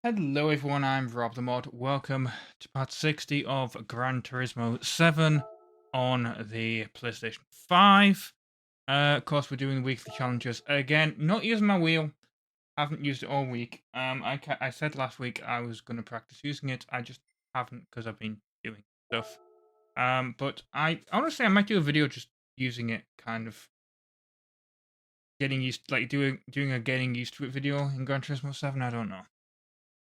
Hello everyone, I'm RobtheMod. Welcome to part 60 of Gran Turismo 7 on the PlayStation 5. Of course, we're doing weekly challenges again. Not using my wheel. Haven't used it all week. I said last week I was going to practice using it. I just haven't because I've been doing stuff. But I honestly I might do a video just using it, kind of getting used, like doing a getting used to it video in Gran Turismo 7. I don't know.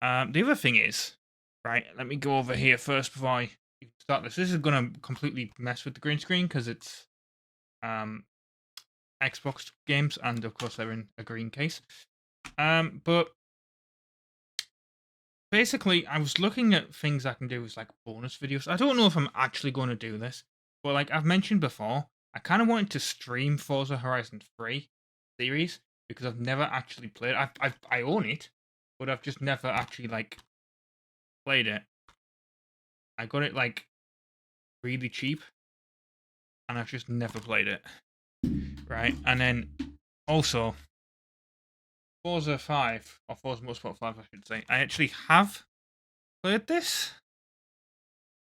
The other thing is, right, let me go over here first before I start this. This is going to completely mess with the green screen because it's Xbox games, and of course they're in a green case. But basically, I was looking at things I can do as like bonus videos. I don't know if I'm actually going to do this, but like I've mentioned before, I kind of wanted to stream Forza Horizon 3 series because I've never actually played it. I own it, but I've just never actually like played it. I got it like really cheap, and I've just never played it. Right, and then also Forza 5 or Forza Motorsport 5, I should say. I actually have played this,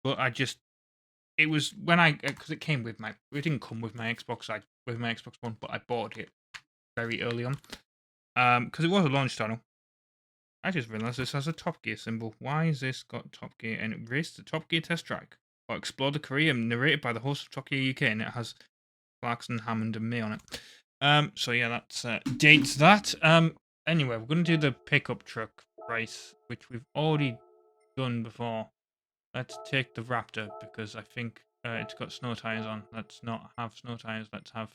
but it was when because it came with it didn't come with my Xbox, with my Xbox One, but I bought it very early on, because it was a launch title. I just realised this has a Top Gear symbol. Why has this got Top Gear? And it raced the Top Gear test track or explore the career narrated by the host of Top Gear UK, and it has Clarkson, Hammond, and me on it. So yeah, that's dates that. Anyway, we're gonna do the pickup truck race, which we've already done before. Let's take the Raptor because I think it's got snow tires on. Let's not have snow tires. Let's have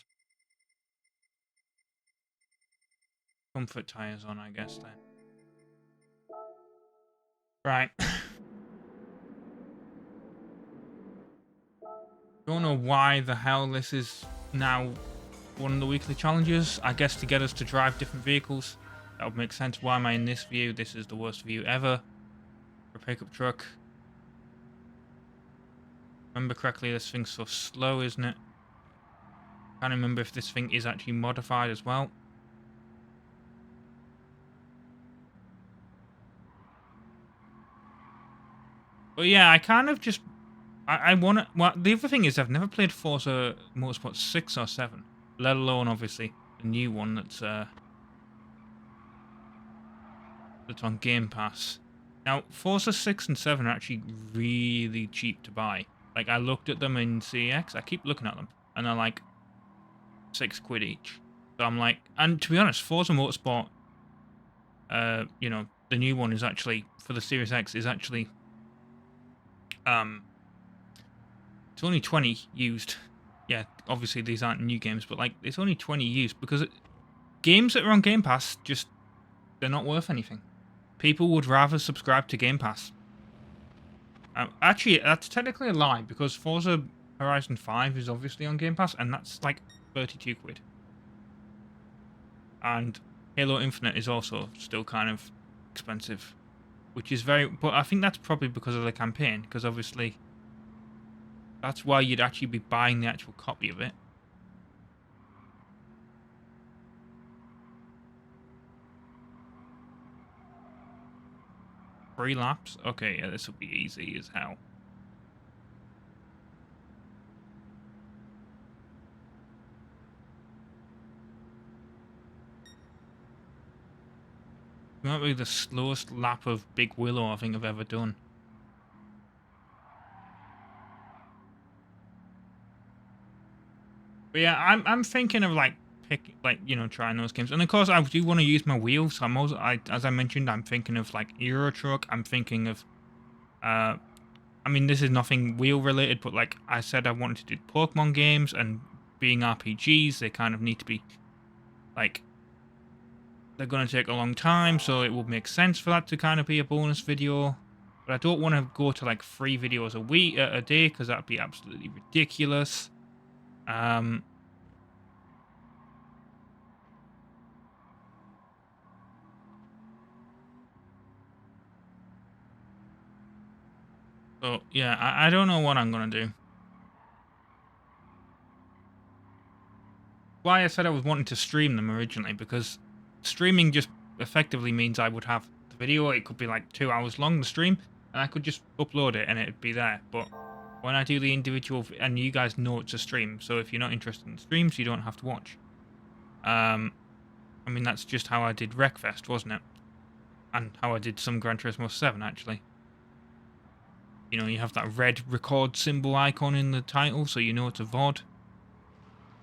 comfort tires on, I guess then. Right. Don't know why the hell this is now one of the weekly challenges. I guess to get us to drive different vehicles. That would make sense. Why am I in this view? This is the worst view ever for a pickup truck. Remember correctly, this thing's so slow, isn't it? Can't remember if this thing is actually modified as well. But yeah, I kind of just I want to. Well, the other thing is I've never played Forza Motorsport 6 or 7, let alone obviously the new one that's on Game Pass. Now, Forza 6 and 7 are actually really cheap to buy. Like, I looked at them in CX. I keep looking at them, and they're like £6 each. So I'm like, and to be honest, Forza Motorsport, you know, the new one is actually for the Series X is actually, it's only 20 used. Yeah, obviously these aren't new games, but like it's only 20 used because games that are on Game Pass just they're not worth anything. People would rather subscribe to Game Pass. Actually, that's technically a lie because Forza Horizon 5 is obviously on Game Pass, and that's like £32. And Halo Infinite is also still kind of expensive, which is but I think that's probably because of the campaign, because obviously that's why you'd actually be buying the actual copy of it. Three laps? Okay, yeah, this will be easy as hell. It might be the slowest lap of Big Willow I think I've ever done. But yeah, I'm thinking of like trying those games, and of course I do want to use my wheel. So I'm also, as I mentioned, I'm thinking of like Euro Truck. I'm thinking of, I mean, this is nothing wheel related, but like I said, I wanted to do Pokemon games, and being RPGs, they kind of need to be like they're going to take a long time, so it would make sense for that to kind of be a bonus video. But I don't want to go to like 3 videos a day because that'd be absolutely ridiculous. So yeah, I don't know what I'm gonna do. Why I said I was wanting to stream them originally, because streaming just effectively means I would have the the video. It could be like 2 hours long, the stream, and I could just upload it and it'd be there. But when I do the individual, and you guys know it's a stream, so if you're not interested in streams, you don't have to watch. I mean, that's just how I did Wreckfest, wasn't it? And how I did some Gran Turismo 7, actually. You know, you have that red record symbol icon in the title, so you know it's a VOD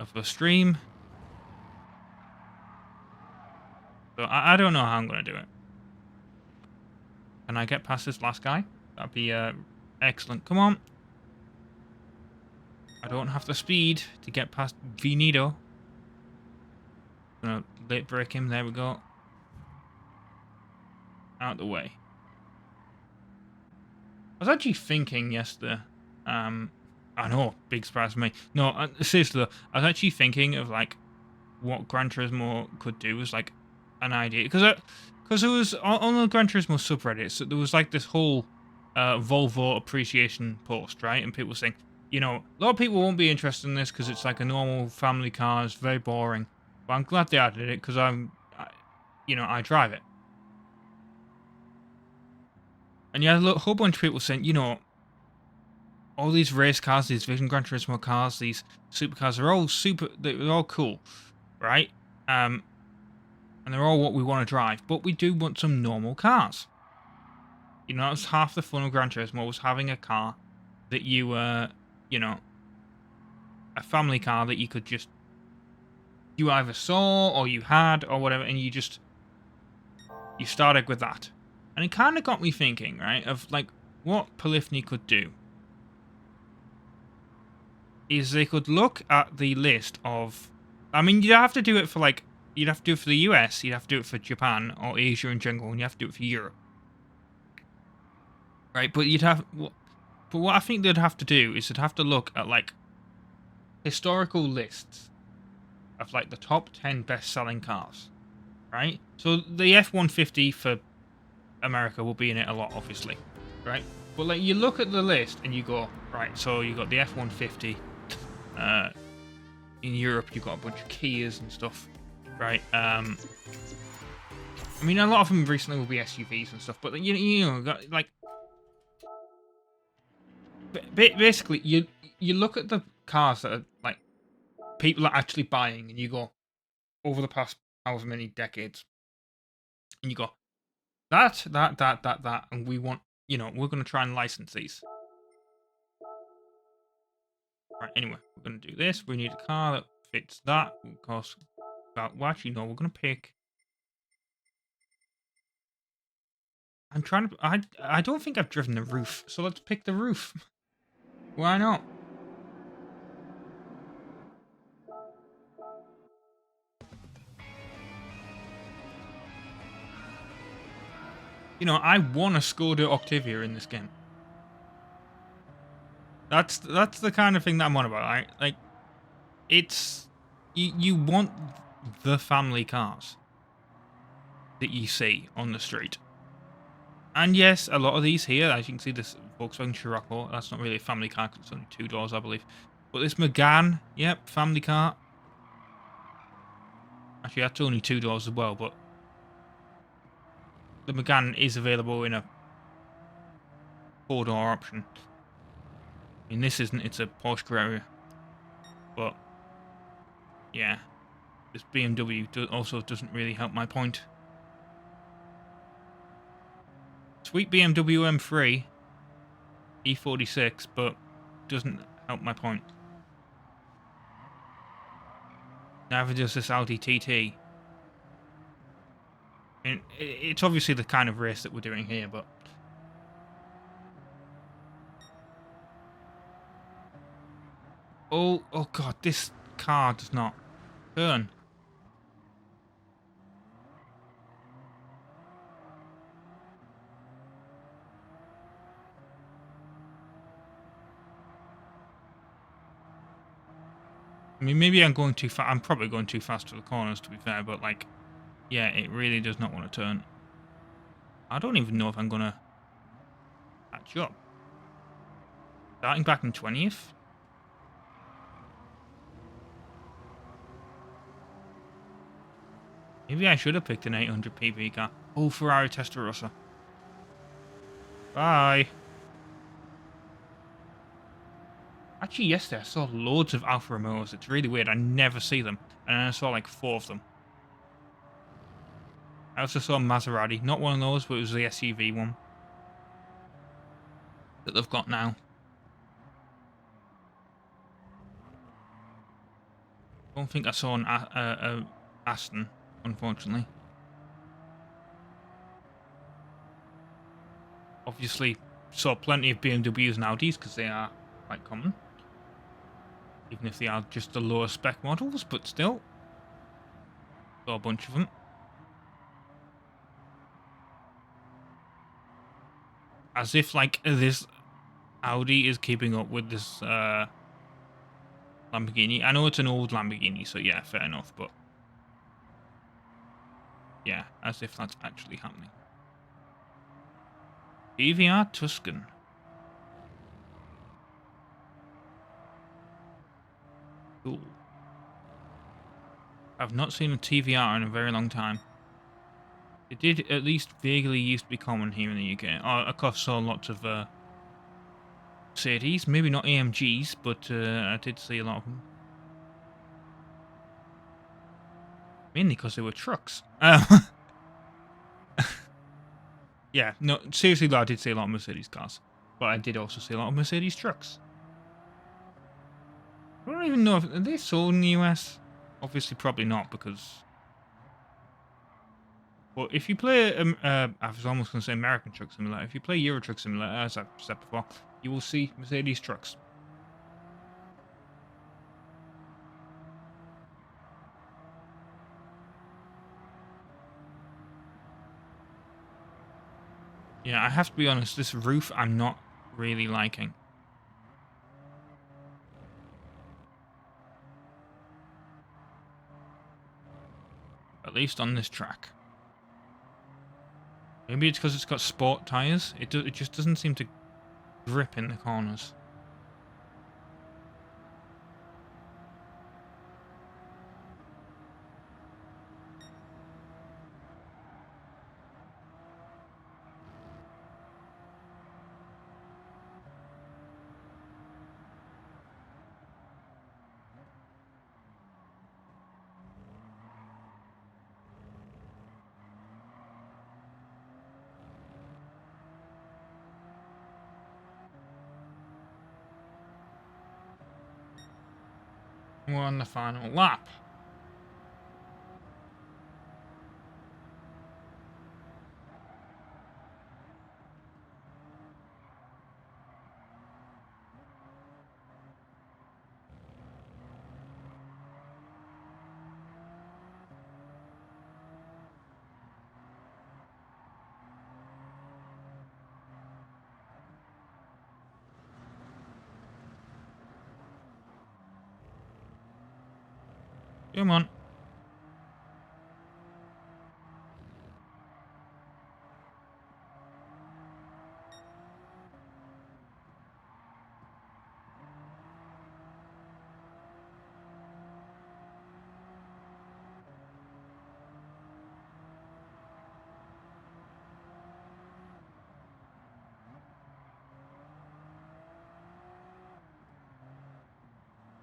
of a stream. So I don't know how I'm going to do it. Can I get past this last guy? That'd be excellent. Come on. I don't have the speed to get past Vinido. Gonna late break him. There we go. Out the way. I was actually thinking yesterday. I know, big surprise for me. No, seriously though, I was actually thinking of like what Gran Turismo could do as like an idea, because there was on the Gran Turismo subreddit, so there was like this whole Volvo appreciation post, right? And people were saying, you know, a lot of people won't be interested in this because it's like a normal family car, it's very boring. But I'm glad they added it because I drive it. And you had a whole bunch of people saying, you know, all these race cars, these Vision Gran Turismo cars, these supercars, they're all cool, right? And they're all what we want to drive, but we do want some normal cars. You know, that's half the fun of Gran Turismo, was having a car that you know, a family car that you could just, you either saw or you had or whatever, and you started with that. And it kind of got me thinking, right, of like what Polyphony could do. Is they could look at the list of, I mean, you'd have to do it for like, you'd have to do it for the US, you'd have to do it for Japan or Asia in general, and you have to do it for Europe. Right, but what I think they'd have to do is they'd have to look at like historical lists of like the top 10 best-selling cars, right? So the F-150 for America will be in it a lot, obviously, right? But like you look at the list and you go, right, so you got the F-150. In Europe, you've got a bunch of Kias and stuff, right? I mean, a lot of them recently will be SUVs and stuff, but you know, like basically, you look at the cars that are like people are actually buying, and you go over the past however many decades, and you go that, and we want, you know, we're going to try and license these. Right, anyway, we're going to do this. We need a car that fits that. Of course, well, actually, no, we're going to pick. I'm trying to. I don't think I've driven the roof, so let's pick the roof. Why not? You know, I want a Skoda Octavia in this game. That's the kind of thing that I'm on about, right? Like, it's you want the family cars that you see on the street. And yes, a lot of these here, as you can see, this Volkswagen Scirocco, that's not really a family car because it's only 2 doors, I believe. But this Megane, yep, family car. Actually, that's only 2 doors as well, but the Megane is available in a 4-door option. I mean, this isn't, it's a Porsche Carrera. But, yeah, this BMW also doesn't really help my point. Sweet BMW M3 E46, but doesn't help my point. Neither does this Audi TT. I mean, it's obviously the kind of race that we're doing here, but... Oh god, this car does not turn. I mean, maybe I'm going too fast. I'm probably going too fast to the corners, to be fair, but, like, yeah, it really does not want to turn. I don't even know if I'm going to catch up. Starting back in 20th? Maybe I should have picked an 800 PV car. Oh, Ferrari Testarossa. Bye. Actually, yesterday I saw loads of Alfa Romeos. It's really weird. I never see them. And I saw like 4 of them. I also saw a Maserati. Not one of those, but it was the SUV one that they've got now. I don't think I saw an Aston, unfortunately. Obviously, saw plenty of BMWs and Audis because they are quite common. Even if they are just the lower spec models, but still. Saw a bunch of them. As if, like, this Audi is keeping up with this Lamborghini. I know it's an old Lamborghini, so yeah, fair enough, but yeah, as if that's actually happening. TVR Tuscan. Cool. I've not seen a TVR in a very long time. It did at least vaguely used to be common here in the UK. Of course, saw lots of Mercedes, maybe not AMGs, but I did see a lot of them. Mainly because they were trucks. Yeah, no, seriously though, I did see a lot of Mercedes cars. But I did also see a lot of Mercedes trucks. I don't even know if are they sold in the US. Obviously, probably not because. Well, if you play, I was almost going to say American Truck Simulator. If you play Euro Truck Simulator, as I've said before, you will see Mercedes trucks. Yeah, I have to be honest. This roof, I'm not really liking. At least on this track. Maybe it's because it's got sport tires. It just doesn't seem to grip in the corners. We're on the final lap. Come on.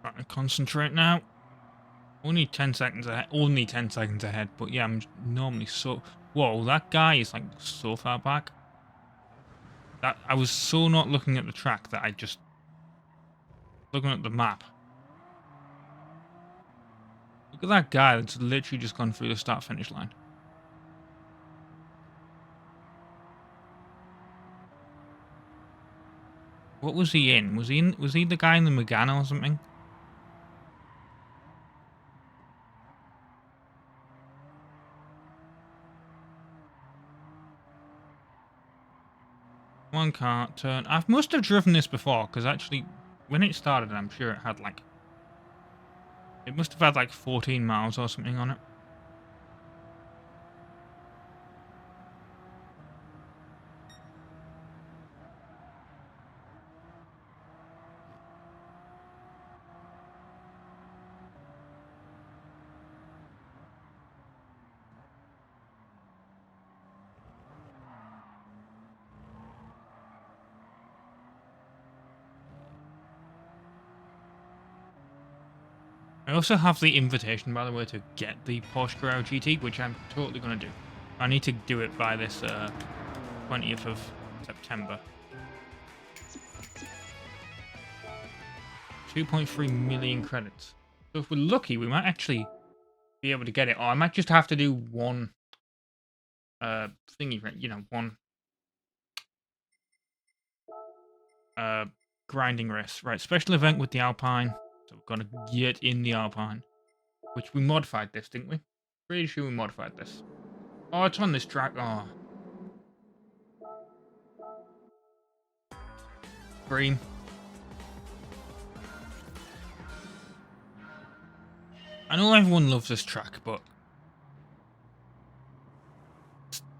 Trying to concentrate now. Only 10 seconds ahead. Only 10 seconds ahead. But yeah, I'm normally so. Whoa, that guy is like so far back. That I was so not looking at the track that I just looking at the map. Look at that guy that's literally just gone through the start finish line. What was he in? Was he the guy in the Megane or something? One car turn. I must have driven this before because actually, when it started, I'm sure it had like. It must have had like 14 miles or something on it. I also have the invitation, by the way, to get the Porsche Carrera GT, which I'm totally going to do. I need to do it by this 20th of September. 2.3 million credits. So if we're lucky, we might actually be able to get it. Or I might just have to do one thingy, you know, one grinding race. Right, special event with the Alpine. So we're going to get in the Alpine. Which we modified this, didn't we? Pretty sure we modified this. Oh, it's on this track. Oh. Green. I know everyone loves this track, but...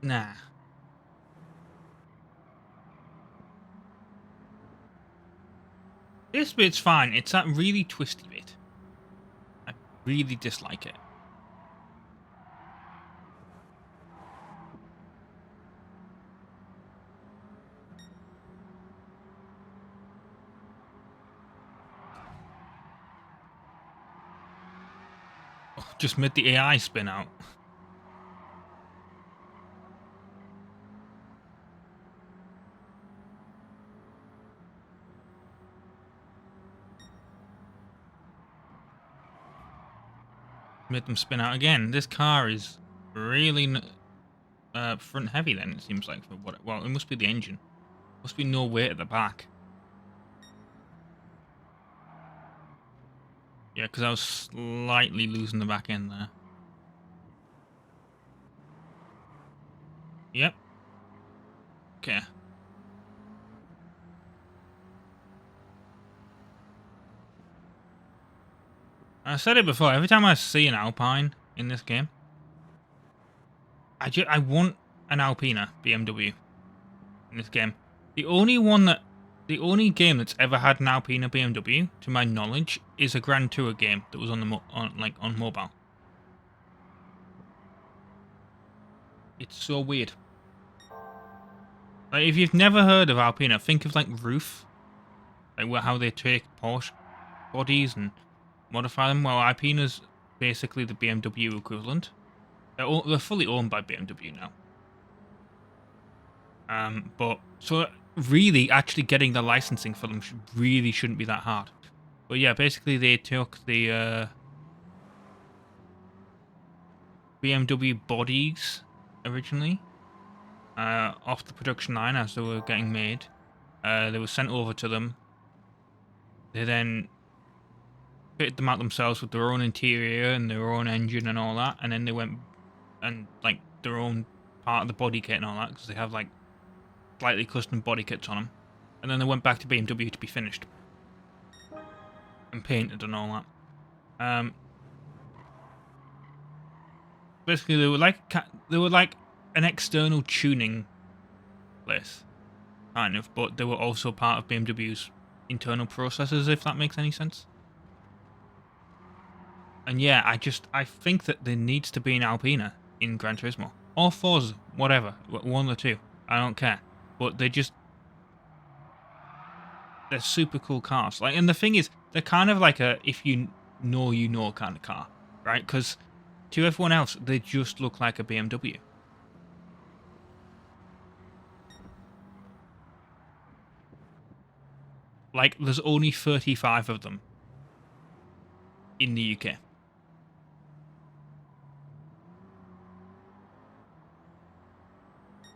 Nah. This bit's fine. It's that really twisty bit. I really dislike it. Oh, just made the AI spin out. Made them spin out again. This car is really front heavy then, it seems like. For what? Well, it must be the engine. Must be no weight at the back. Yeah, because I was slightly losing the back end there. Yep. Okay. I said it before, every time I see an Alpine in this game, I want an Alpina BMW in this game. The only game that's ever had an Alpina BMW, to my knowledge, is a Gran Turismo game that was on the on mobile. It's so weird. Like, if you've never heard of Alpina, think of like Roof, like how they take Porsche bodies and modify them. Well, Alpina's basically the BMW equivalent. They're fully owned by BMW now. But so really, actually getting the licensing for them shouldn't be that hard. But yeah, basically they took the BMW bodies originally off the production line as they were getting made. They were sent over to them. They then fitted them out themselves with their own interior and their own engine and all that, and then they went and like their own part of the body kit and all that, because they have like slightly custom body kits on them, and then they went back to BMW to be finished and painted and all that. Basically, they were like an external tuning place, kind of, but they were also part of BMW's internal processes, if that makes any sense. And yeah, I think that there needs to be an Alpina in Gran Turismo. Or Forza, whatever. One or two. I don't care. But they're super cool cars. Like, and the thing is, they're kind of like a if you know kind of car, right? Because to everyone else, they just look like a BMW. Like, there's only 35 of them in the UK.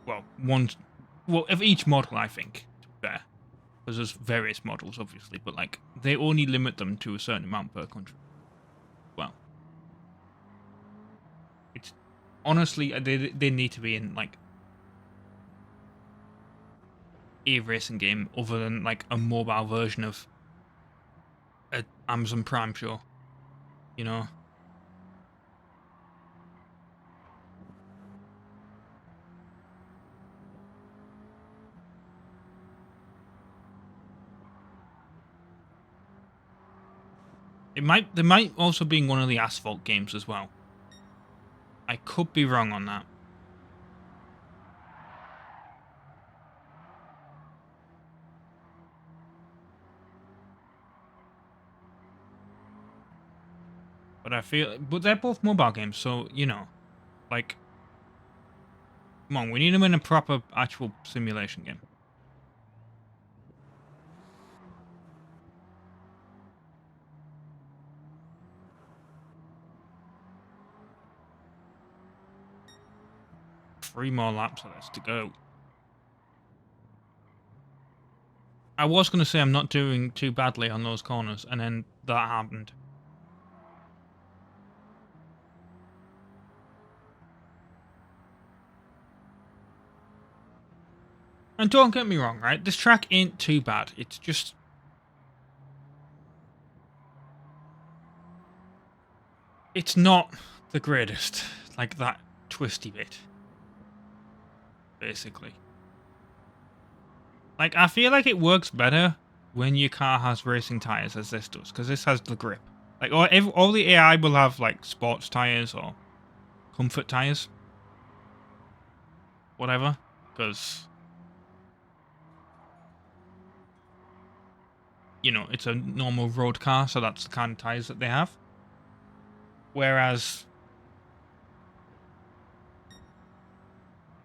Well, of each model, I think, to be fair. Because there's various models, obviously, but like they only limit them to a certain amount per country. Well, it's honestly they need to be in like a racing game other than like a mobile version of an Amazon Prime show, you know. There might also be in one of the Asphalt games as well. I could be wrong on that. but they're both mobile games, so, you know, like, come on, we need them in a proper, actual simulation game. Three more laps of this to go. I was going to say I'm not doing too badly on those corners, and then that happened. And don't get me wrong, right? This track ain't too bad. It's just... it's not the greatest. Like that twisty bit. Basically. Like, I feel like it works better when your car has racing tyres as this does, because this has the grip. Like, all the AI will have, like, sports tyres or comfort tyres. Whatever. Because, you know, it's a normal road car, so that's the kind of tyres that they have. Whereas,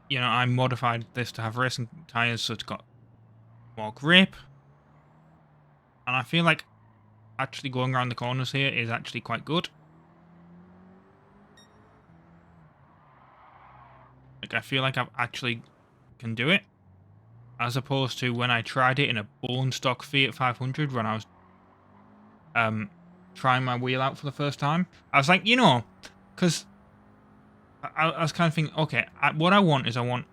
you know, I modified this to have racing tyres, so it's got more grip. And I feel like actually going around the corners here is actually quite good. Like, I feel like I actually can do it. As opposed to when I tried it in a bone stock Fiat 500 when I was trying my wheel out for the first time. I was like, you know, because I was kind of thinking, okay, what I want is I want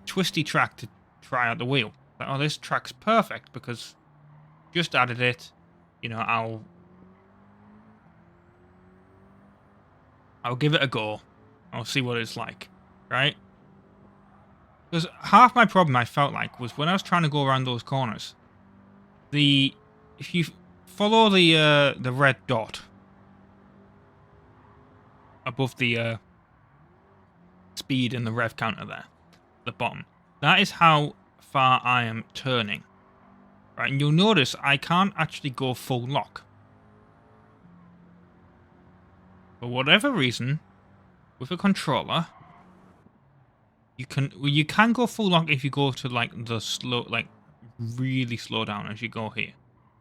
twisty track to try out the wheel. Like, oh, this track's perfect because just added it. You know, I'll give it a go. I'll see what it's like, right? Because half my problem I felt like was when I was trying to go around those corners. If you follow the red dot above the speed and the rev counter there, the bottom, that is how far I am turning. Right, and you'll notice I can't actually go full lock. For whatever reason, with a controller, you can go full lock if you go to like the slow, like really slow down as you go here,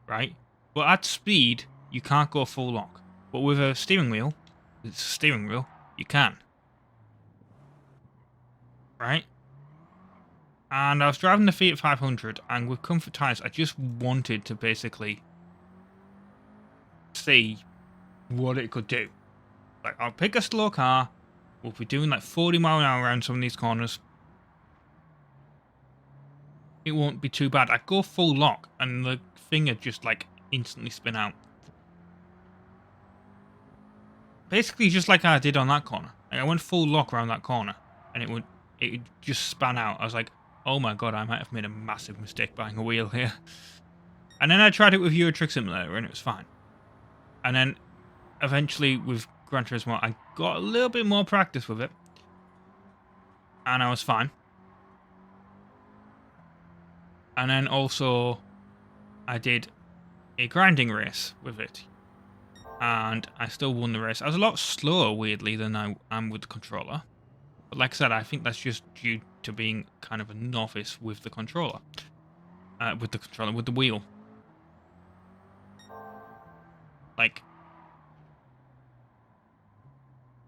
right? But at speed, you can't go full lock. But with a steering wheel, it's a steering wheel, you can. Right? And I was driving the Fiat 500, and with comfort tyres, I just wanted to basically see what it could do. Like, I'll pick a slow car, we'll be doing like 40 mile an hour around some of these corners. It won't be too bad. I go full lock, and the thing would just like instantly spin out. Basically, just like I did on that corner. Like, I went full lock around that corner, and it would just span out. I was like, oh my god, I might have made a massive mistake buying a wheel here. And then I tried it with Euro Truck Simulator, and it was fine. And then eventually with Gran Turismo, I got a little bit more practice with it, and I was fine. And then also, I did a grinding race with it, and I still won the race. I was a lot slower, weirdly, than I am with the controller. But like I said, I think that's just due to being kind of a novice with the controller. With the wheel. Like,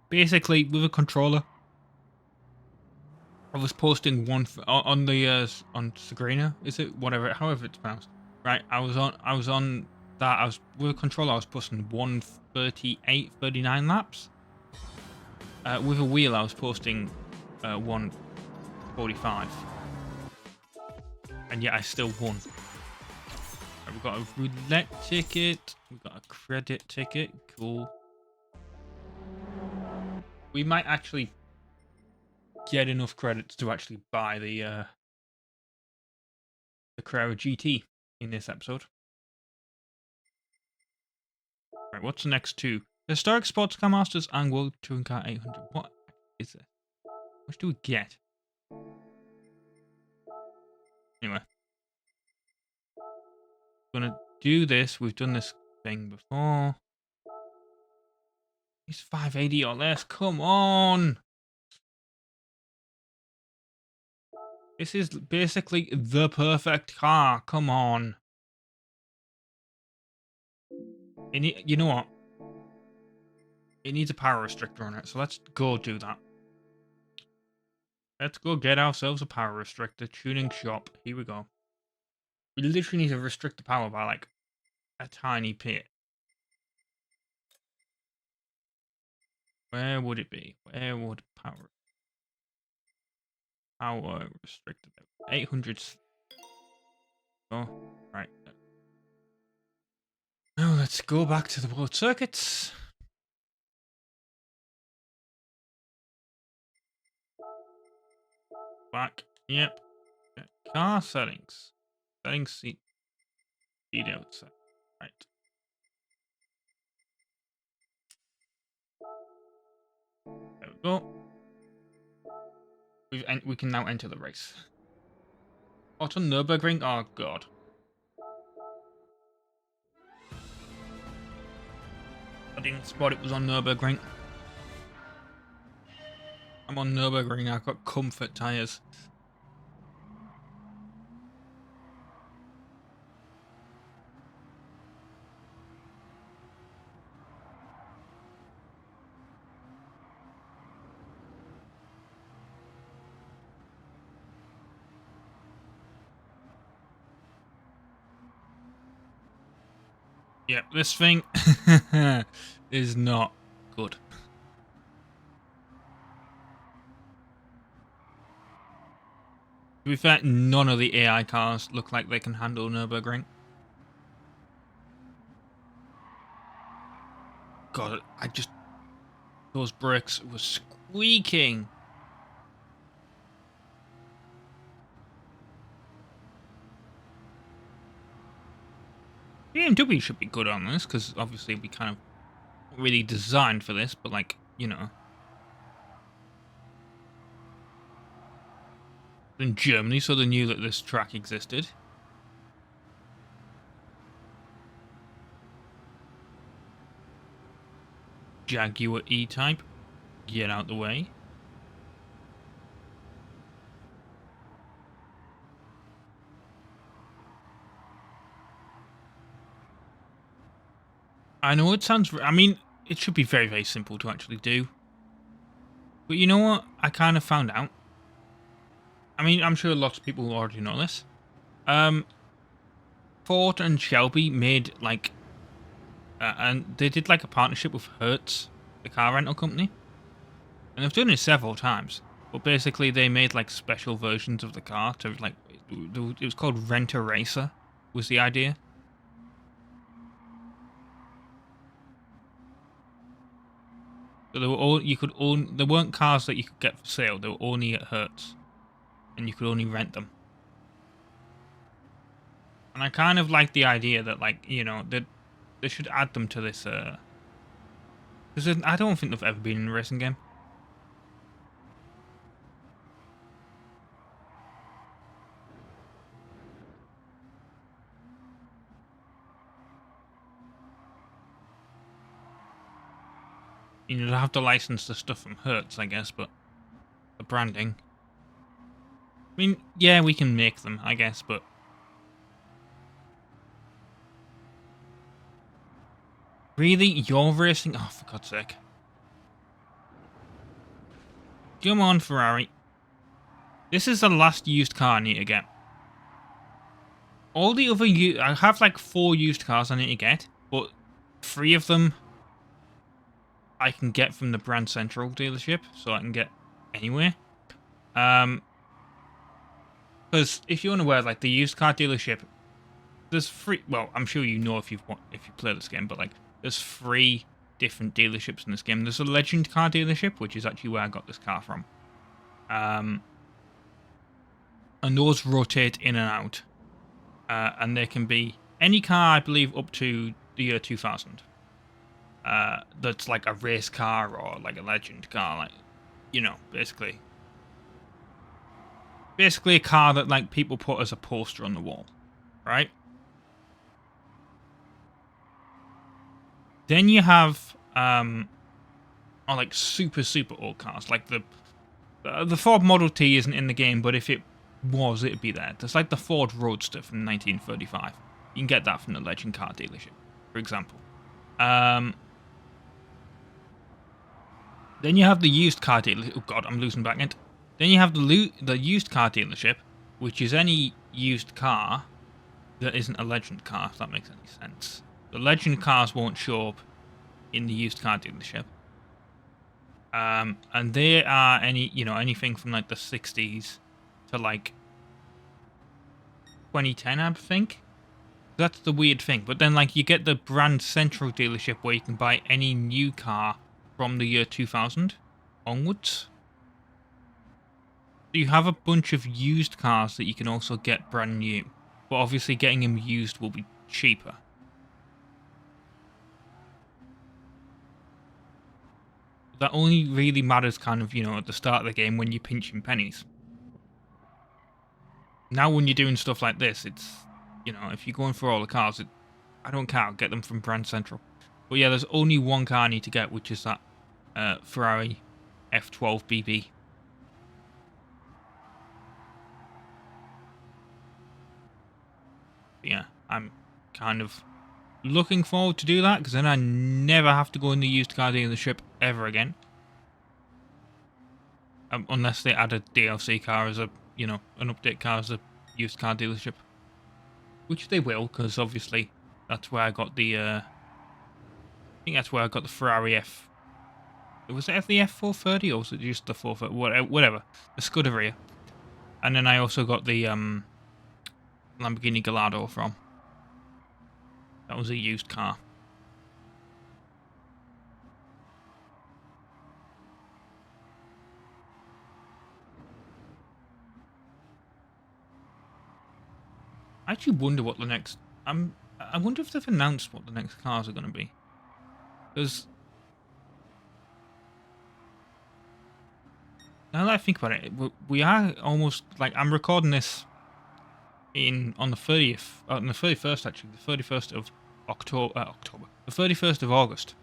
basically, with a controller, I was posting one on the on Sagrina, is it? Whatever, however it's pronounced. Right, I was on that. I was with a controller. I was posting 1:38, 39 laps. With a wheel, I was posting 1:45, and yet I still won. Right, we've got a roulette ticket. We've got a credit ticket. Cool. We might actually get enough credits to actually buy the Carrera GT in this episode. Right, what's the next two? Historic Sports Car Masters and World Touring Car 800. What is this? What do we get? Anyway. Gonna do this. We've done this thing before. It's 580 or less. Come on. This is basically the perfect car. Come on. You know what? It needs a power restrictor on it, so let's go do that. Let's go get ourselves a power restrictor. Tuning shop. Here we go. We literally need to restrict the power by like a tiny bit. Where would it be? Where would power restricted? 800. Oh, right. Now let's go back to the world circuits. Back. Yep. Car settings. Settings seat. Speed outside. Right. There we go. We can now enter the race. What on Nürburgring? Oh god. I didn't spot it was on Nürburgring. I'm on Nürburgring. I've got comfort tires. Yeah, this thing is not good. To be fair, none of the AI cars look like they can handle Nürburgring. God, those brakes were squeaking. BMW should be good on this, because obviously we kind of really designed for this, but like, you know. In Germany, so they knew that this track existed. Jaguar E-Type, get out the way. I know it sounds... I mean, it should be very, very simple to actually do. But you know what? I kind of found out. I mean, I'm sure lots of people already know this. Ford and Shelby made, like... and they did, like, a partnership with Hertz, the car rental company. And they've done it several times. But basically, they made, like, special versions of the car to, like... It was called Rent-A-Racer, was the idea. So they were there weren't cars that you could get for sale. They were only at Hertz, and you could only rent them. And I kind of like the idea that, like, you know, that they should add them to this. Because I don't think they've ever been in a racing game. You know, they have to license the stuff from Hertz, I guess, but the branding. I mean, yeah, we can make them, I guess, but really, you're racing? Oh, for God's sake! Come on, Ferrari. This is the last used car I need to get. All the other I have like 4 used cars I need to get, but 3 of them I can get from the Brand Central dealership, so I can get anywhere. Because if you're unaware, like the used car dealership, there's 3. Well, I'm sure you know if you play this game, but like there's 3 different dealerships in this game. There's a Legend car dealership, which is actually where I got this car from. And those rotate in and out, and they can be any car, I believe, up to the year 2000. That's like a race car or like a legend car, like, you know, basically a car that like people put as a poster on the wall, right? Then you have are like super old cars. Like the Ford Model T isn't in the game, but if it was, it'd be there. It's like the Ford Roadster from 1935. You can get that from the Legend car dealership, for example. Then you have the used car dealership. Oh god, I'm losing back end. Then you have the used car dealership, which is any used car that isn't a Legend car, if that makes any sense. The Legend cars won't show up in the used car dealership. And they are anything from like the 60s to like 2010, I think. That's the weird thing. But then like you get the Brand Central dealership where you can buy any new car from the year 2000 onwards. So you have a bunch of used cars that you can also get brand new. But obviously getting them used will be cheaper. That only really matters kind of, at the start of the game when you're pinching pennies. Now when you're doing stuff like this, it's, if you're going for all the cars, I don't care, I'll get them from Brand Central. But yeah, there's only one car I need to get, which is that Ferrari F12 BB. But yeah, I'm kind of looking forward to do that, because then I never have to go in the used car dealership ever again. Unless they add a DLC car as a, an update car as a used car dealership. Which they will, because obviously that's where I got the, I think that's where I got the Ferrari F. Was it the F430 or was it just the 430? Whatever. The Scuderia. And then I also got the Lamborghini Gallardo from. That was a used car. I actually wonder what the next... I wonder if they've announced what the next cars are going to be. Because... now that I think about it, we are almost... like, I'm recording this on the 30th... on the 31st, actually. The 31st of October. The 31st of August,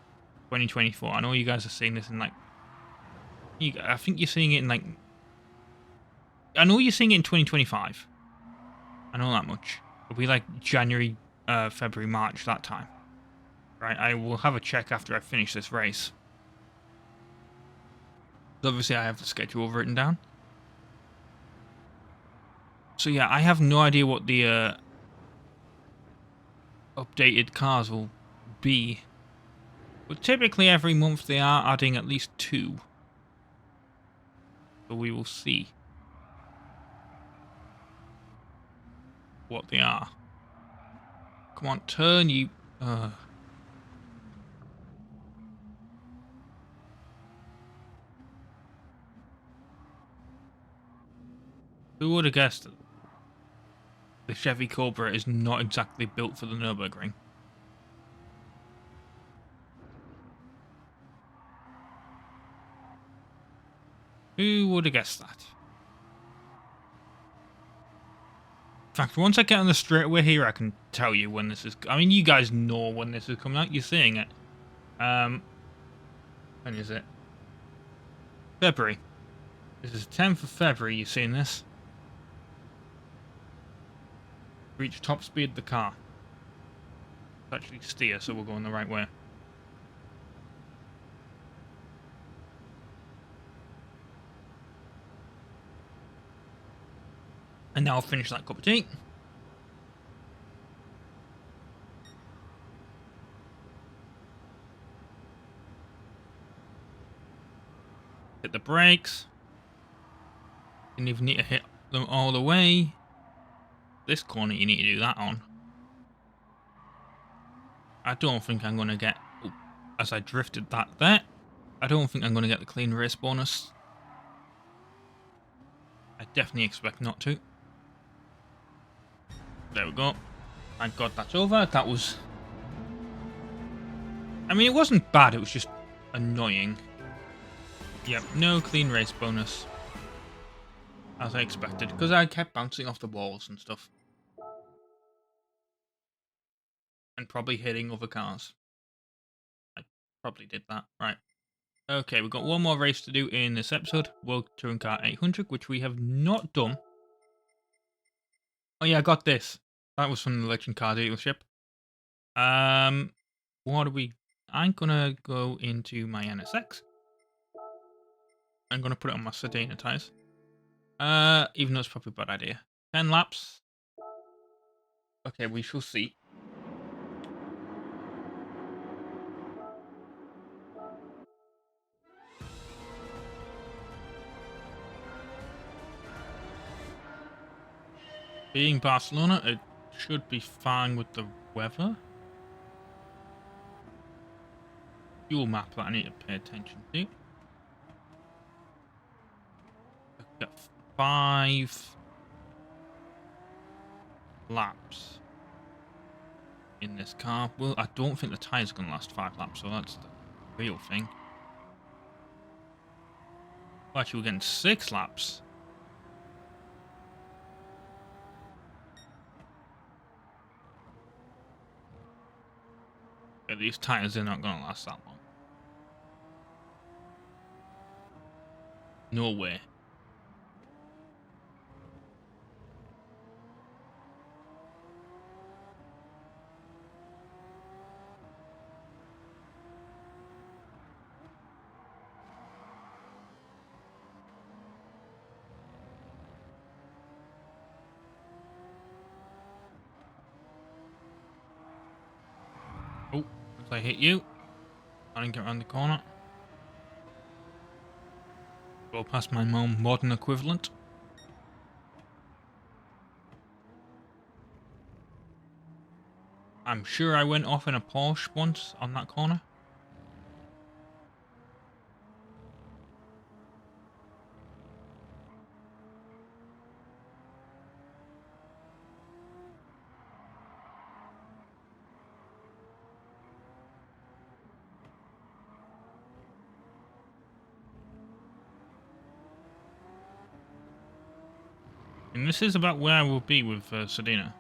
2024. I know you guys are seeing this in, like... I think you're seeing it in, like... I know you're seeing it in 2025. I know that much. It'll be like January, February, March, that time. Right, I will have a check after I finish this race. Obviously, I have the schedule written down. So yeah, I have no idea what the updated cars will be. But typically every month they are adding at least 2. So we will see what they are. Come on, turn, you... Who would have guessed that the Chevy Cobra is not exactly built for the Nürburgring? Who would have guessed that? In fact, once I get on the straightaway here, I can tell you when this is... I mean, you guys know when this is coming out. You're seeing it. When is it? February. This is 10th of February, you're seeing this. Reach top speed of the car. It's actually steer, so we're going the right way. And now I'll finish that cup of tea. Hit the brakes. Didn't even need to hit them all the way. This corner you need to do that on. I don't think I'm going to get... oh, as I drifted that there. I don't think I'm going to get the clean race bonus. I definitely expect not to. There we go. Thank God that's over. That was... I mean, it wasn't bad. It was just annoying. Yep, no clean race bonus. As I expected. Because I kept bouncing off the walls and stuff. And probably hitting other cars. I probably did that. Right. Okay, we've got one more race to do in this episode. World Touring Car 800, which we have not done. Oh yeah, I got this. That was from the Legend Car dealership. What do we... I'm gonna go into my NSX. I'm gonna put it on my Sedona tyres. Even though it's probably a bad idea. 10 laps. Okay, we shall see. Being Barcelona, it should be fine with the weather. Fuel map that I need to pay attention to. I've got 5 laps in this car. Well, I don't think the tyres are going to last 5 laps, so that's the real thing. Well, actually, we're getting 6 laps. Yeah, these tyres are not going to last that long. No way. Oh, as I hit you. I didn't get around the corner. Go past my modern equivalent. I'm sure I went off in a Porsche once on that corner. And this is about where I will be with Sedona.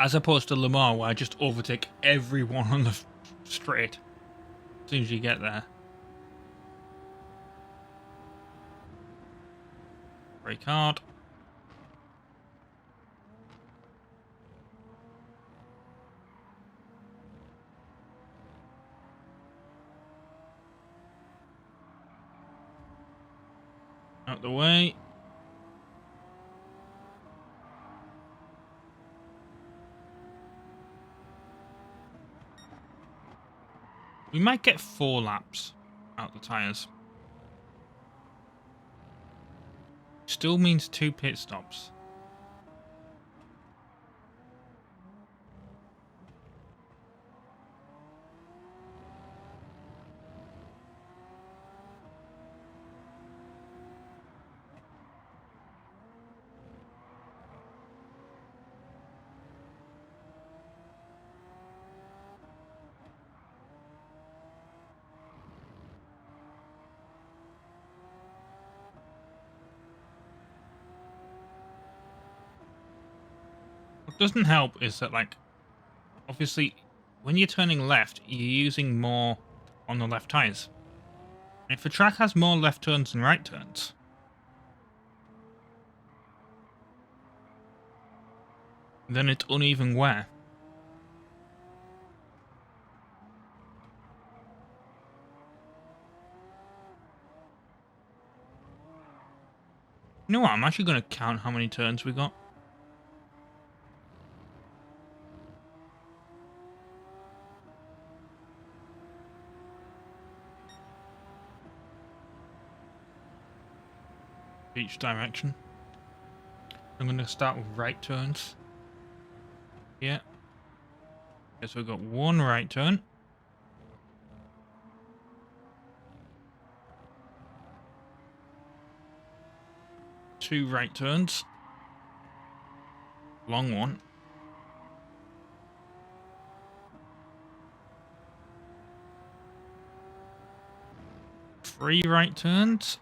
As opposed to Le Mans, where I just overtake everyone on the straight as soon as you get there. Brake hard. Out the way. We might get 4 laps out the tyres. Still means 2 pit stops. What doesn't help is that, like, obviously, when you're turning left, you're using more on the left tyres. If the track has more left turns than right turns, then it's uneven wear. You know what? I'm actually going to count how many turns we got. Each direction. I'm going to start with right turns. Yeah. Okay, so we've got 1 right turn. 2 right turns. Long one. 3 right turns.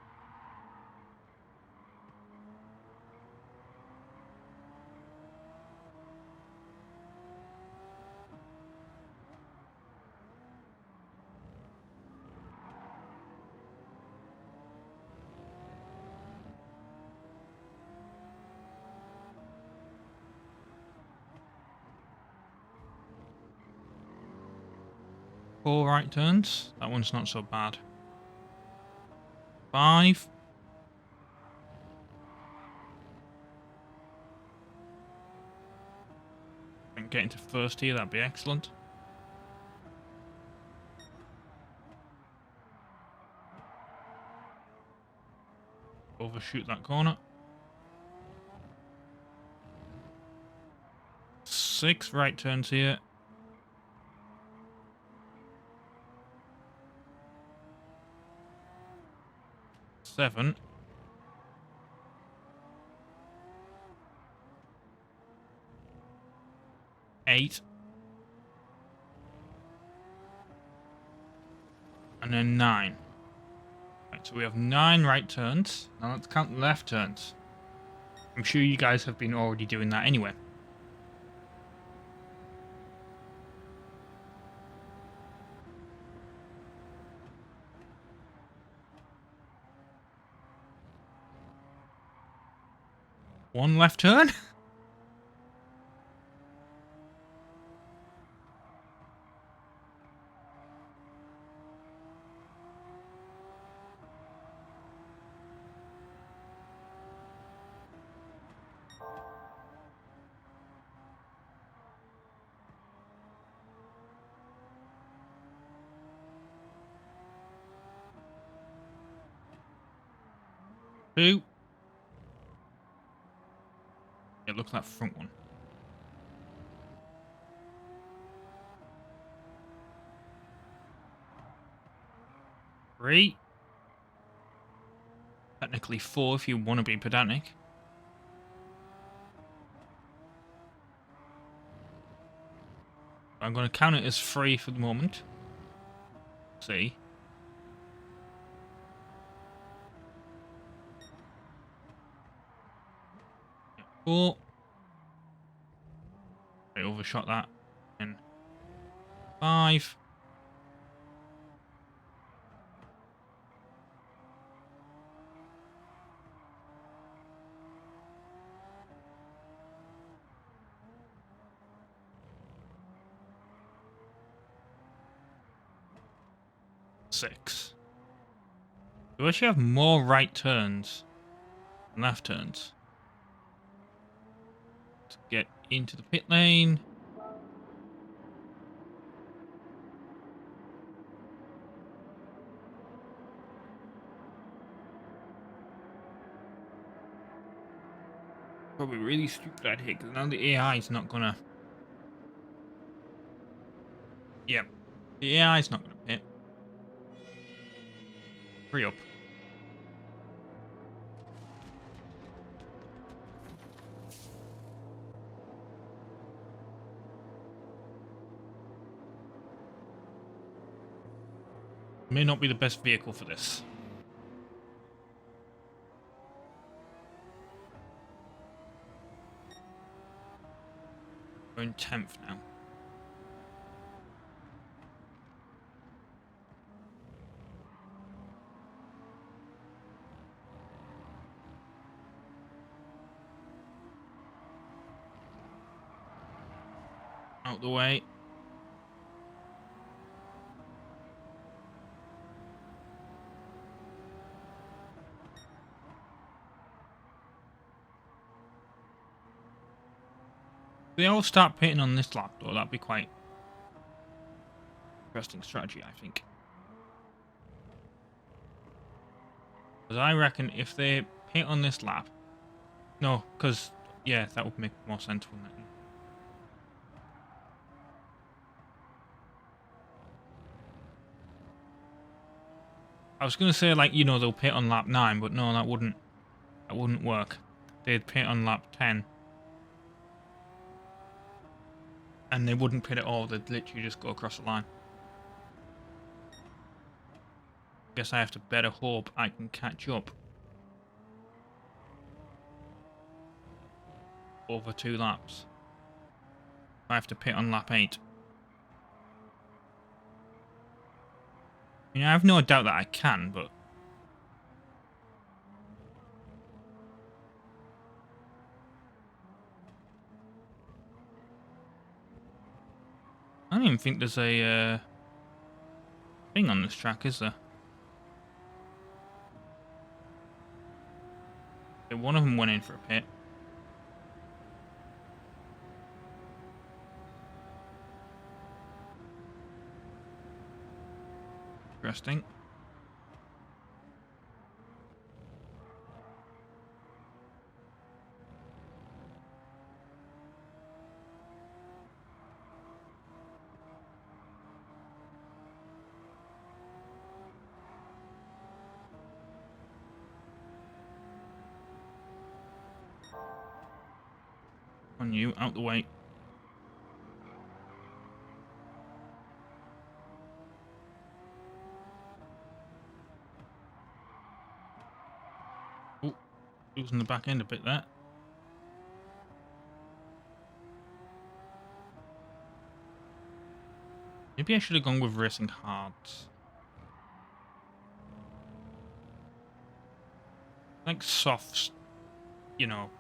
4 right turns. That one's not so bad. 5. And get into first here, that'd be excellent. Overshoot that corner. 6 right turns here. 7. Eight. And then 9. Right, so we have 9 right turns. Now let's count the left turns. I'm sure you guys have been already doing that anyway. One left turn. 2. It looks like front one. 3. Technically 4 if you want to be pedantic. I'm going to count it as 3 for the moment. See. 4. I overshot that. And 5. 6. You actually have more right turns than left turns. To get into the pit lane. Probably really stupid idea because now the AI is not gonna. Yep, the AI is not gonna pit. Hurry up. May not be the best vehicle for this. We're in 10th now. Out the way. They all start pitting on this lap, though. That'd be quite interesting strategy, I think. Because I reckon if they pit on this lap, no, because yeah, that would make more sense, wouldn't it? I was gonna say like they'll pit on lap 9, but no, that wouldn't work. They'd pit on lap 10. And they wouldn't pit at all, they'd literally just go across the line. Guess I have to better hope I can catch up. Over 2 laps. I have to pit on lap 8. I have no doubt that I can, but... I don't even think there's a... thing on this track, is there? Okay, one of them went in for a pit. Interesting. On you, out the way. Oh, losing the back end a bit there. Maybe I should have gone with racing hards. Like softs, you know,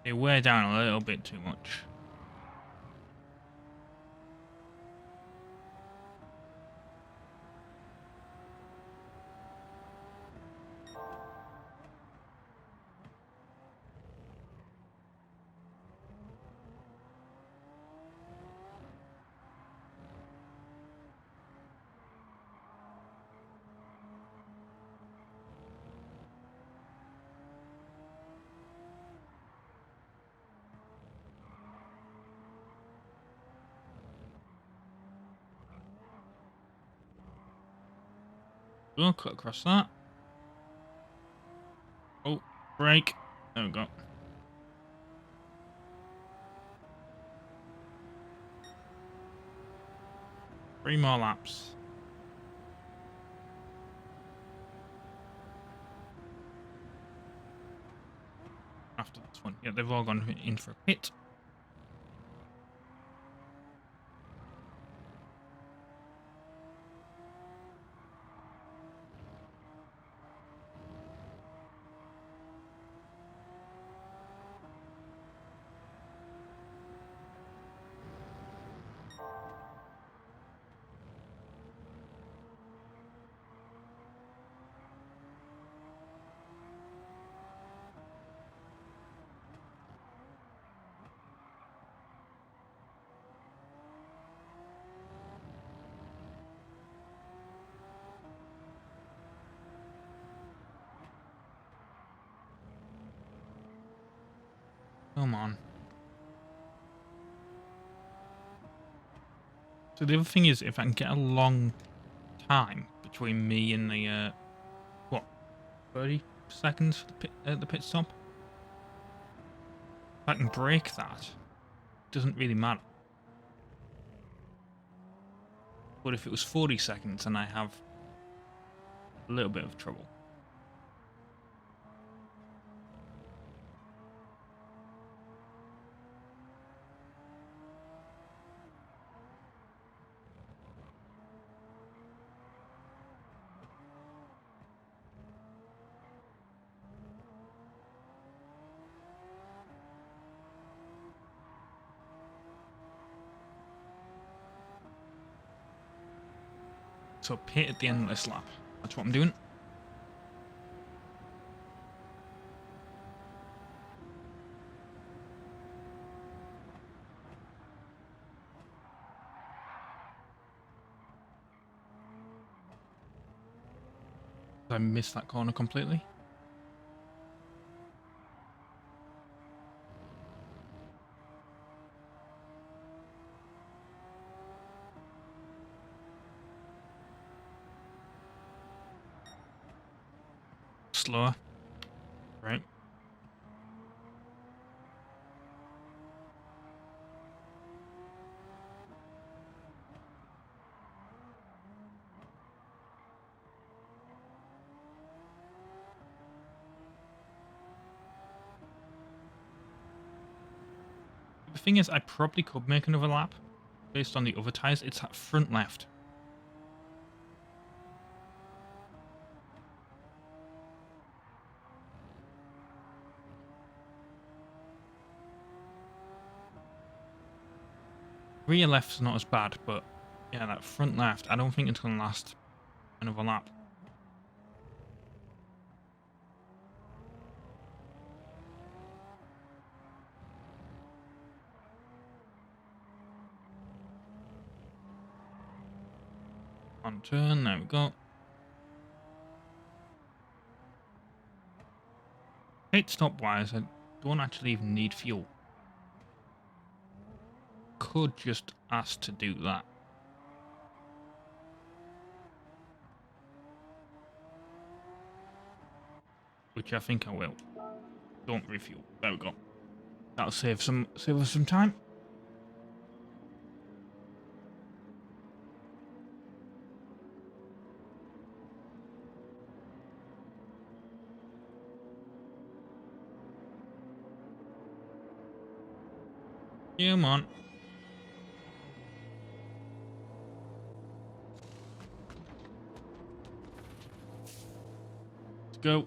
they wear down a little bit too much. We'll cut across that. Oh, brake. There we go. Three more laps. After this one. Yeah, they've all gone in for a pit. Come on. So the other thing is, if I can get a long time between me and the, what, 30 seconds for the pit stop? If I can break that, it doesn't really matter. But if it was 40 seconds, then I have a little bit of trouble. So pit at the end of this lap. That's what I'm doing. I missed that corner completely. Slower. Right. The thing is, I probably could make another lap based on the other tyres. It's that front left. Rear left's not as bad, but Yeah, that front left. I don't think it's going to last another lap. On turn, there we go. Pit stop wise, I don't actually even need fuel. Could just ask to do that. Which I think I will. Don't refuel. There we go. That'll save us some time. Come on. Let's go.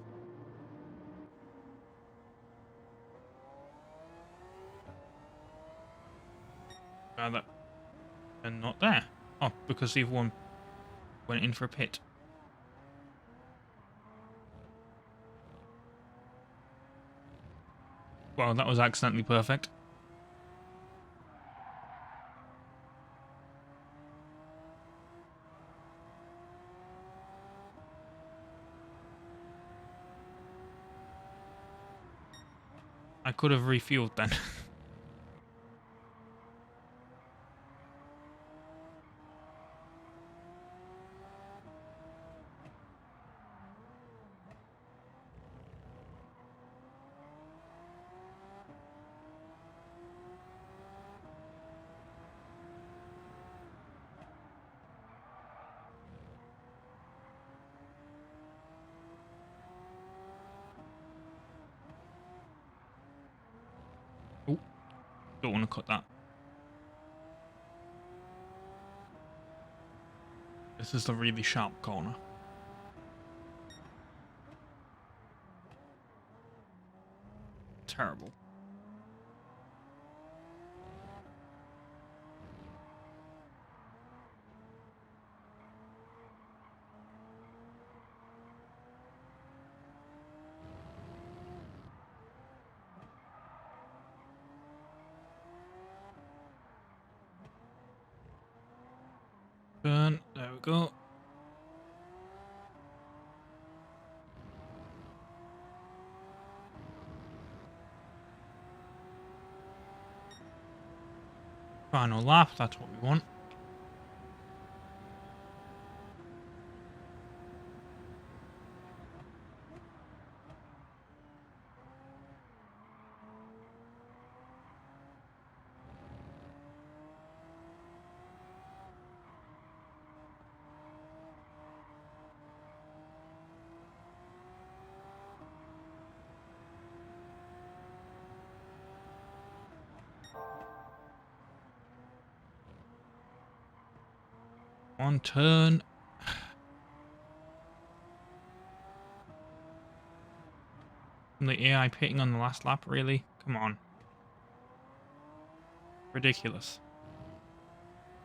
Rather, and not there. Oh, because the other one went in for a pit. Well, that was accidentally perfect. I could have refueled then. Oh, don't want to cut that. This is the really sharp corner. Terrible. Burn. There we go. Final lap. That's what we want. One turn. The AI pitting on the last lap, really? Come on. Ridiculous.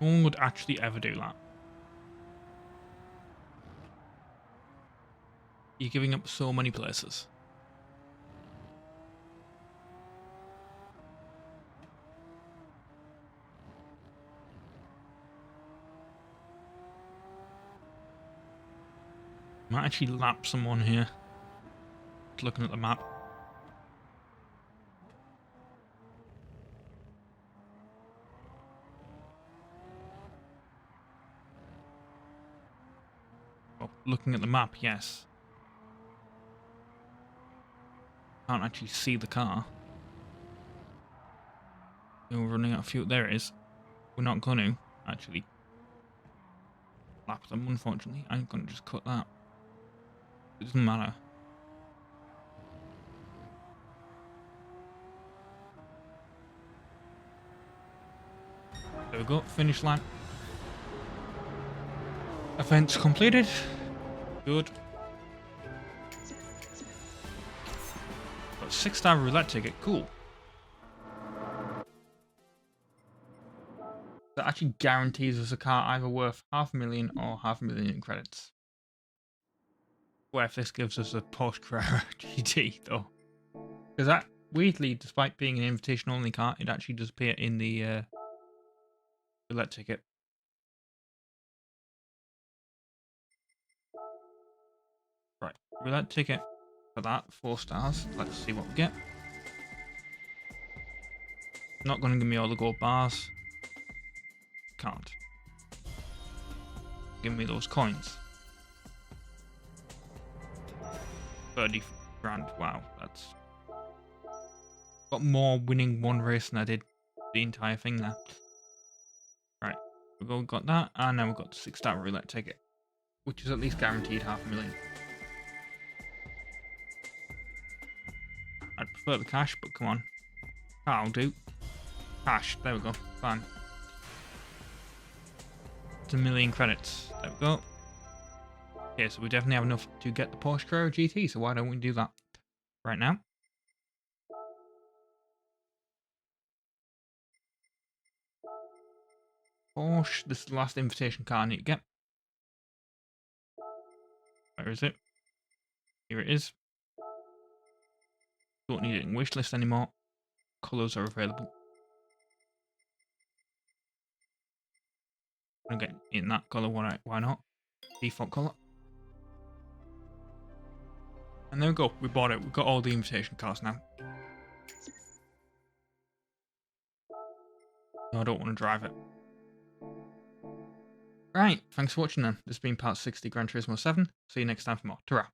No one would actually ever do that. You're giving up so many places. Might actually lap someone here. Just looking at the map. Well, looking at the map, yes. Can't actually see the car. We're running out of fuel. There it is. We're not going to actually lap them, unfortunately. I'm going to just cut that. It doesn't matter. There we go. Finish line. Events completed. Good. Got a 6-star roulette ticket. Cool. That actually guarantees us a car either worth 500,000 or 500,000 in credits. What if this gives us a Porsche Carrera GT though? Because that, weirdly, despite being an invitation only car, it actually does appear in the roulette ticket. Right, roulette ticket for that, 4 stars. Let's see what we get. Not going to give me all the gold bars. Can't. Give me those coins. 30 grand. Wow, that's got more winning one race than I did the entire thing there. Right, we've got that, and now we've got the 6-star roulette ticket, which is at least guaranteed 500,000. I'd prefer the cash, but come on. That'll do. Cash, there we go. Fine. It's 1,000,000 credits. There we go. Okay, so we definitely have enough to get the Porsche Carrera GT, so why don't we do that right now? Porsche, this is the last invitation car I need to get. Where is it? Here it is. Don't need it in wish list anymore. Colours are available. I'm gonna get in that colour, why not? Default colour. And there we go, we bought it. We've got all the invitation cars now. No, I don't want to drive it. Right, thanks for watching then. This has been part 60 Gran Turismo 7. See you next time for more. Ta-ra.